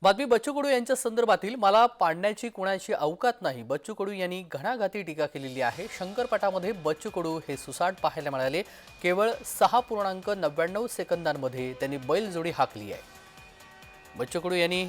बातमी बच्चू कडू यांच्या संदर्भातील मला पाडण्याची कुणाची अवकात नाही। बच्चू कडू यांनी घणाघाती टीका केलेली आहे। शंकरपटामध्ये बच्चू कडू हे सुसाट पाहायला मिळाले। केवळ 6.99 सेकंदांमध्ये त्यांनी बैलजोडी हाकली आहे। बच्चू कडू यांनी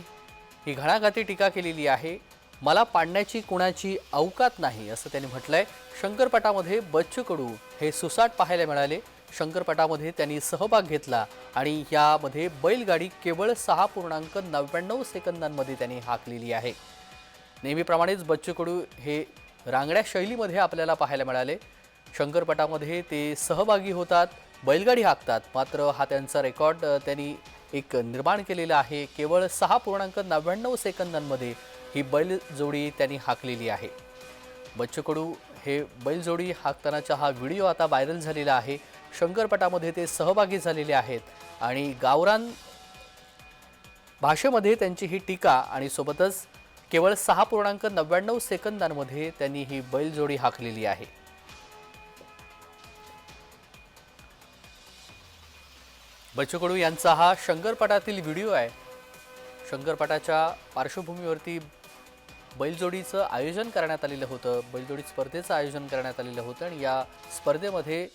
ही घणाघाती टीका केलेली आहे। मला पाडण्याची कुणाची अवकात नाही असं त्यांनी म्हटलंय। शंकरपटामध्ये बच्चू कडू हे सुसाट पाहायला मिळाले। शंकरपटामध्ये त्यांनी सहभाग घेतला आणि यामध्ये बैलगाडी केवळ 6.99 सेकंदांमध्ये त्यांनी हाकलेली आहे। नेहमीप्रमाणेच बच्चू कडू हे रांगड्या शैलीमध्ये आपल्याला पाहायला मिळाले। शंकरपटामध्ये ते सहभागी होतात, बैलगाडी हाकतात, मात्र हा त्यांचा रेकॉर्ड त्यांनी एक निर्माण केलेला आहे। केवळ 6.99 सेकंदांमध्ये ही बैलजोडी त्यांनी हाकलेली आहे। बच्चू कडू हे बैलजोडी हाकतानाचा हा व्हिडिओ आता व्हायरल झालेला आहे। शंकरपटामध्ये ते सहभागी झालेले आहेत आणि गावरान भाषेमध्ये त्यांची ही टीका आणि सोबतच केवळ 6.99 सेकंदांमध्ये त्यांनी ही बैलजोडी हाकलेली आहे। बच्चू कडू यांचा हा शंकरपटातील व्हिडिओ आहे। शंकरपटाच्या पार्श्वभूमीवरती बैलजोडीचं आयोजन करण्यात आलेलं होतं। बैलजोडी स्पर्धेचं आयोजन करण्यात आलेलं होतं आणि या स्पर्धेमध्ये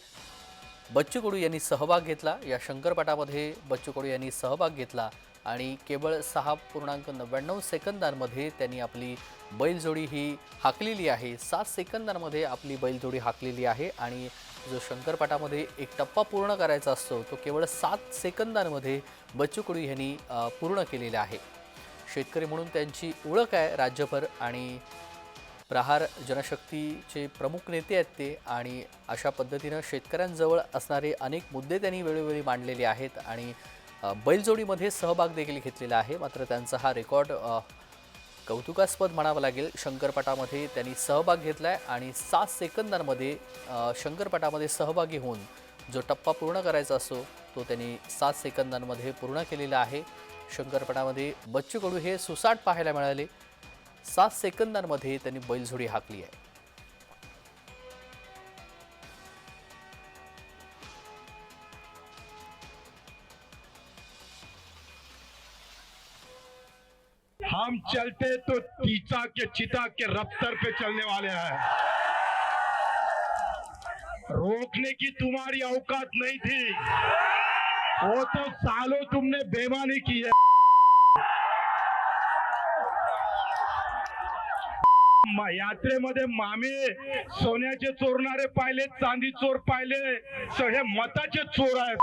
बच्चू कडू यांनी सहभाग घेतला। या शंकरपटामध्ये बच्चू कडू यांनी सहभाग घेतला आणि केवळ 6.99 सेकंदांमध्ये त्यांनी आपली बैलजोडी ही हाकलेली आहे। 7 सेकंदांमध्ये आपली बैलजोडी हाकलेली आहे आणि जो शंकरपटामध्ये एक टप्पा पूर्ण करायचा असतो तो केवळ 7 सेकंदांमध्ये बच्चू कडू यांनी पूर्ण केलेला आहे। शेतकरी म्हणून त्यांची ओळख आहे राज्यभर आणि प्रहार जनशक्तीचे प्रमुख नेते आहेत ते आणि अशा पद्धतीने शेतकऱ्यांजवळ असणारे अनेक मुद्दे त्यांनी वेळोवेळी मांडलेले आहेत आणि बैलजोडीमध्ये सहभाग देखील घेतलेला आहे। मात्र त्यांचा हा रेकॉर्ड कौतुकास्पद म्हणावा लागेल। शंकरपटामध्ये त्यांनी सहभाग घेतलाय आणि 7 सेकंदांमध्ये शंकरपटामध्ये सहभागी होऊन जो टप्पा पूर्ण करायचा असतो तो त्यांनी 7 सेकंदांमध्ये पूर्ण केलेला आहे। शंकरपटामध्ये बच्चू कडू हे सुसाट पाहायला मिळाले। 7 सेकंदांमध्ये त्यांनी बैलजोडी हाकली आहे। हम चलते तो तीचा के चिता के रफ्तार पे चलने वाले हैं। रोकने की तुम्हारी औकात नहीं थी, वो तो सालों तुमने बेईमानी की है। यात्रेमध्ये मामे सोन्याचे चोरणारे पाहिले, चांदी चोर पाहिले, हे मताचे चोर आहेत।